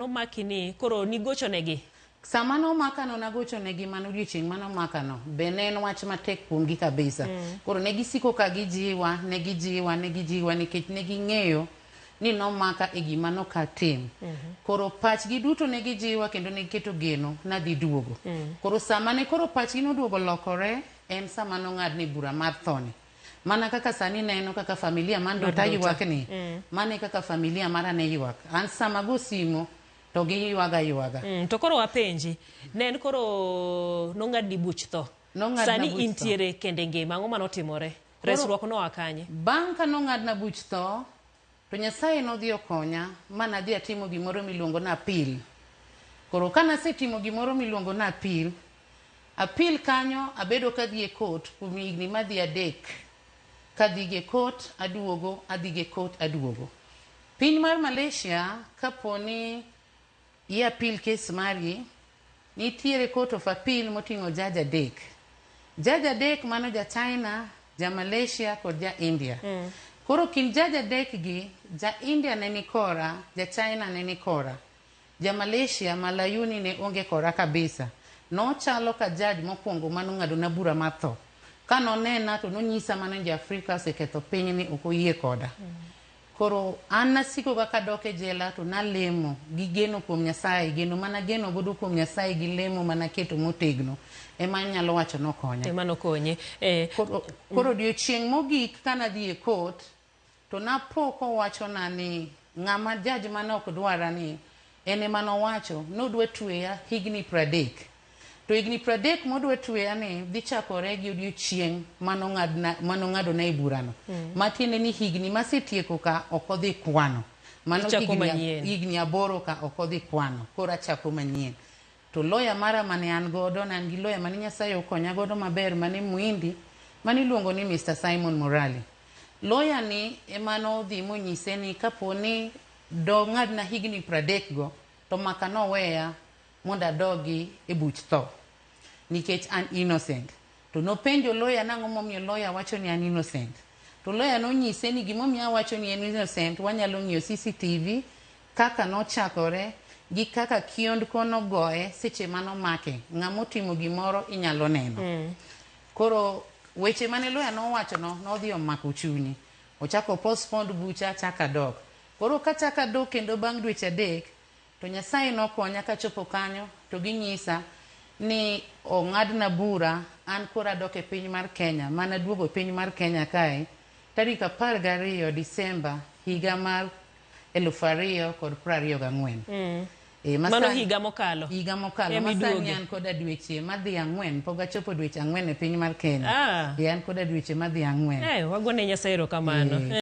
No makini koro ni gocho negi. Sama no makano na gocho negi mano odiochieng' mano makano be ne en wach matek kuomgi kabisa. Koro negi siko ka gijiwa nikech negi ng'eyo ni no maka e gima no ka tim. Koro pachgi duto negi jiwa kendo negi keto geno na dhi duogo. Koro sama ne koro pachgi noduogo lokore en sama no ng'adni bura mar thoni. Mana kaka sani neno kaka familia man dota ywak ni. Mane kaka familia mara ne ywak. An sama go simo to gi yuaga. To koro wapenji, ne en koro nong'adni buch tho. Sani intiere kende ngima, ang'o manotimore? Resruok no akanye. Bang' ka nong'adna buch tho, to Nyasaye nodhi okonya mana dhi atimo gimoro miluongo na apil. Koro kana setimo gimoro miluongo na apil kanyo abedo kadhi e court kuom higni madhi 3. Kadhi ge court aduogo, adhi ge court aduogo. Piny mar Malaysia kaponi i apil case mari nitiere court of appeal moting'o judge 3. Judge 3 mano ja China, ja Malaysia kod ja India. Koro kin judge 3 gi, ja India ne ni kora, ja China ne ni kora, ja Malaysia malayuni ne onge kora kabisa. No chalo ka judge mokwongo mano ng'ado na bura mar tho. Kano nena to nonyisa mano ja Afrika oseketho piny ni ok oyie koda. Koro an nasiko kaka dok e jela to nalemo gi geno kuom Nyasaye, geno mana geno godo kuom Nyasaye gi lemo mana keto motegno. Ema nyalo wacho nokonya. Ema nokonye. Koro odiochieng' mogik kana dhi e court to napo kowacho na ni ng'ama judge mane ok dwara ni ene manowacho nodwa tweya higni 30. To higni 30 modwa tweya ni dhi chakore gi odiochieng' manong'ado na e burano. Matiende ni higni masetieko ka ok odhi kwano. Mano higni 8 ka ok odhi kwano. Koro achako manyien. To lawyer mara mane an godo, nan gi lawyer mane Nyasaye okonya godo maber mane Muhindi, mane iluongo ni Mr. Simon Morali. Lawyer ni emano dhi monyise ni kaponi do ng'adna higni 30 go to maka noweya mondo adogi e buch tho. Nikech an innocent. To nopenjo lawyer nang'o momiyo lawyer wacho ni an innocent. To lawyer nonyise ni gimomiyo wacho ni an innocent wanyalo ng'iyo CCTV kaka nochakore gi kaka kiondko nogoye seche manomake. Ng'amo timo gimoro inyalo neno. Koro weche mane lawyer nowacho nodhi omako chunyi. Ochako postpone bucha chaka dok. Koro kachaka dok kendo bang' dweche 3 to Nyasaye nokonya kachopo kanyo to ginyisa ni ong'adna bura an kora dok e piny mar Kenya. Mana duogo piny mar Kenya kae tarik 12 Disemba higa mar 2024. Mano higa mokalo. Higa mokalo. Masani an koda dweche madhi 4 pok achopo dweche 4 e piny mar Kenya. An koda dweche madhi 4. Wagone Nyasaye erokamano.